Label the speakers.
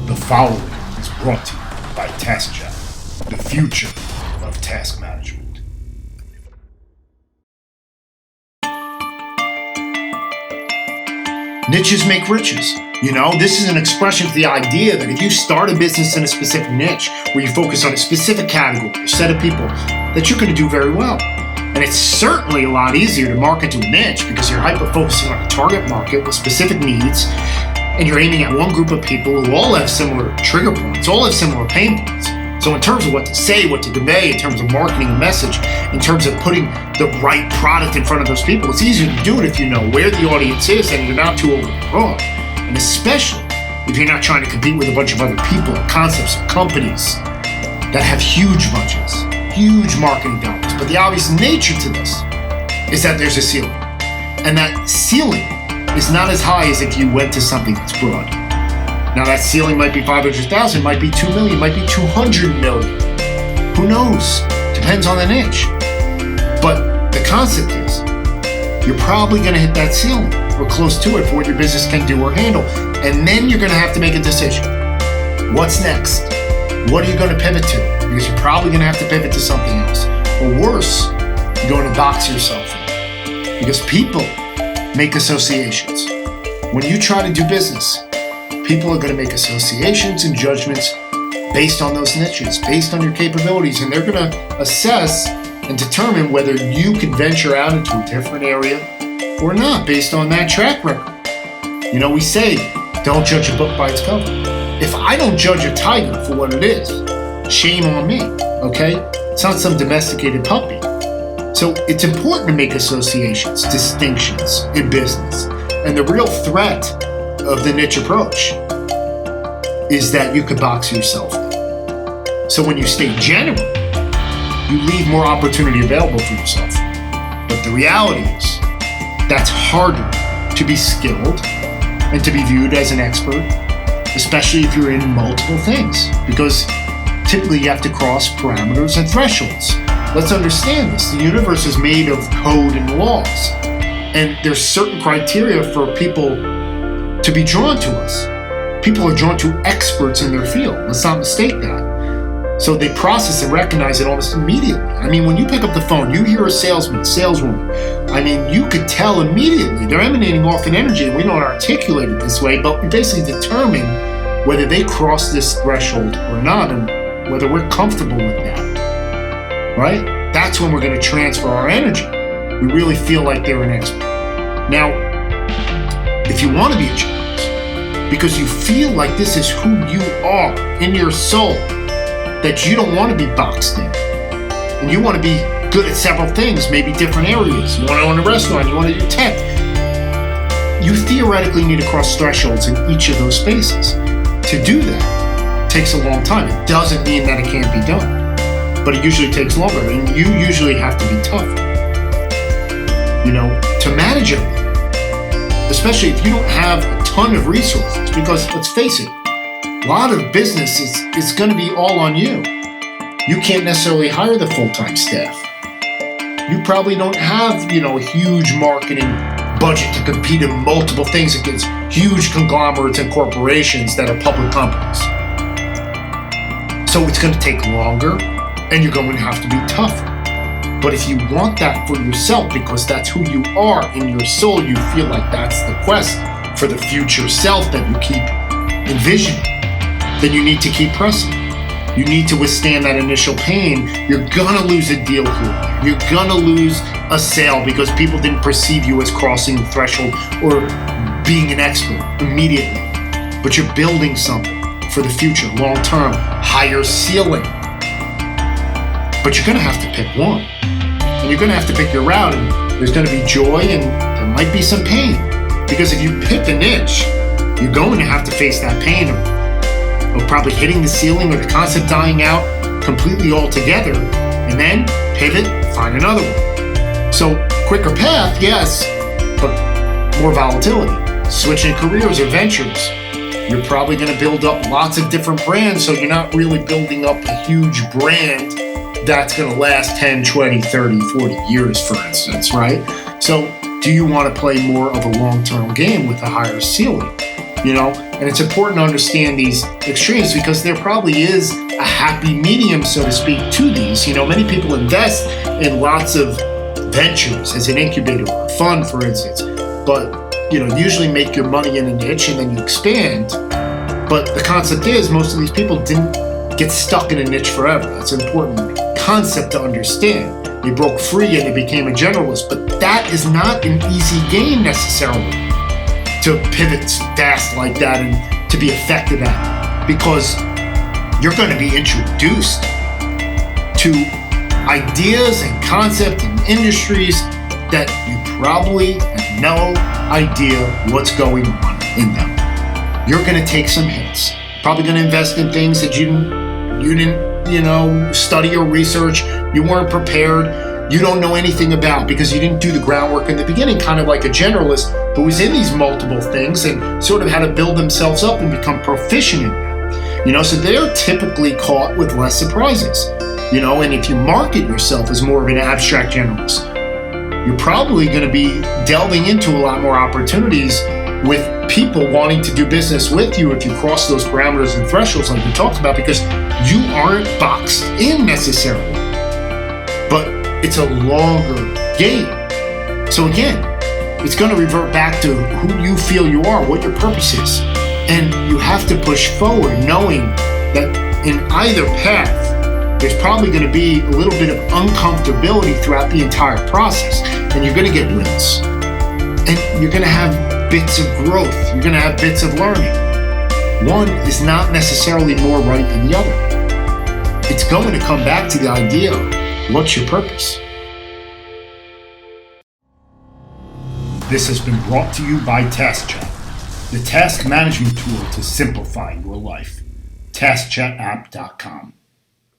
Speaker 1: The following is brought to you by TaskJet, the future of task management. Niches make riches. You know, this is an expression of the idea that if you start a business in a specific niche where you focus on a specific category, a set of people, that you're going to do very well. And it's certainly a lot easier to market to a niche because you're hyper-focusing on a target market with specific needs, and you're aiming at one group of people who all have similar trigger points, all have similar pain points. So in terms of what to say, what to convey, in terms of marketing a message, in terms of putting the right product in front of those people, it's easier to do it if you know where the audience is and you're not too overbroad. And especially if you're not trying to compete with a bunch of other people or concepts or companies that have huge budgets, huge marketing dollars. But the obvious nature to this is that there's a ceiling. And that ceiling is not as high as if you went to something that's broad. Now that ceiling might be 500,000, might be 2 million, might be 200 million. Who knows? Depends on the niche. But the concept is, you're probably going to hit that ceiling or close to it for what your business can do or handle. And then you're going to have to make a decision. What's next? What are you going to pivot to? Because you're probably going to have to pivot to something else. Or worse, you're going to box yourself in. Because people make associations. When you try to do business, people are going to make associations and judgments based on those niches, based on your capabilities, and they're going to assess and determine whether you can venture out into a different area or not based on that track record. You know, we say, don't judge a book by its cover. If I don't judge a tiger for what it is, shame on me, okay? It's not some domesticated puppy. So it's important to make associations, distinctions in business. And the real threat of the niche approach is that you could box yourself in. So when you stay general, you leave more opportunity available for yourself. But the reality is that's harder to be skilled and to be viewed as an expert, especially if you're in multiple things, because typically you have to cross parameters and thresholds. Let's understand this. The universe is made of code and laws, and there's certain criteria for people to be drawn to us. People are drawn to experts in their field. Let's not mistake that. So they process and recognize it almost immediately. I mean, when you pick up the phone, you hear a salesman, saleswoman. I mean, you could tell immediately. They're emanating off an energy, and we don't articulate it this way, but we basically determine whether they cross this threshold or not, and whether we're comfortable with that, right? That's when we're going to transfer our energy. We really feel like they're an expert. Now, if you want to be a genius, because you feel like this is who you are in your soul, that you don't want to be boxed in, and you want to be good at several things, maybe different areas. You want to own a restaurant, you want to do tech. You theoretically need to cross thresholds in each of those spaces. To do that takes a long time. It doesn't mean that it can't be done, but it usually takes longer, and you usually have to be tough, you know, to manage it. Especially if you don't have a ton of resources, because let's face it, a lot of business is going to be all on you. You can't necessarily hire the full-time staff. You probably don't have, you know, a huge marketing budget to compete in multiple things against huge conglomerates and corporations that are public companies. So it's going to take longer, and you're going to have to be tougher. But if you want that for yourself, because that's who you are in your soul, you feel like that's the quest for the future self that you keep envisioning, then you need to keep pressing. You need to withstand that initial pain. You're gonna lose a deal here. You're gonna lose a sale because people didn't perceive you as crossing the threshold or being an expert immediately. But you're building something for the future, long-term, higher ceiling. But you're gonna have to pick one. And you're gonna have to pick your route, and there's gonna be joy and there might be some pain. Because if you pick a niche, you're going to have to face that pain of probably hitting the ceiling or the concept dying out completely altogether, and then pivot, find another one. So quicker path, yes, but more volatility. Switching careers or ventures. You're probably gonna build up lots of different brands, so you're not really building up a huge brand that's going to last 10, 20, 30, 40 years, for instance, right? So do you want to play more of a long-term game with a higher ceiling? And it's important to understand these extremes because there probably is a happy medium, so to speak, to these. Many people invest in lots of ventures as an incubator or a fund, for instance, but usually make your money in a niche and then you expand. But the concept is most of these people didn't get stuck in a niche forever. That's an important concept to understand. They broke free and they became a generalist, but that is not an easy game necessarily to pivot fast like that and to be effective at it, because you're going to be introduced to ideas and concepts and industries that you probably have no idea what's going on in them. You're going to take some hits. Probably going to invest in things that you didn't study or research. You weren't prepared. You don't know anything about because you didn't do the groundwork in the beginning, kind of like a generalist who was in these multiple things and sort of had to build themselves up and become proficient in them. So they're typically caught with less surprises. And if you market yourself as more of an abstract generalist, you're probably going to be delving into a lot more opportunities with people wanting to do business with you if you cross those parameters and thresholds like we talked about, because you aren't boxed in necessarily. But it's a longer game. So again, it's going to revert back to who you feel you are, what your purpose is. And you have to push forward knowing that in either path, there's probably going to be a little bit of uncomfortability throughout the entire process. And you're going to get wins. And you're going to have bits of growth. You're going to have bits of learning. One is not necessarily more right than the other. It's going to come back to the idea of what's your purpose. This has been brought to you by TaskChat, the task management tool to simplify your life. TaskChatApp.com.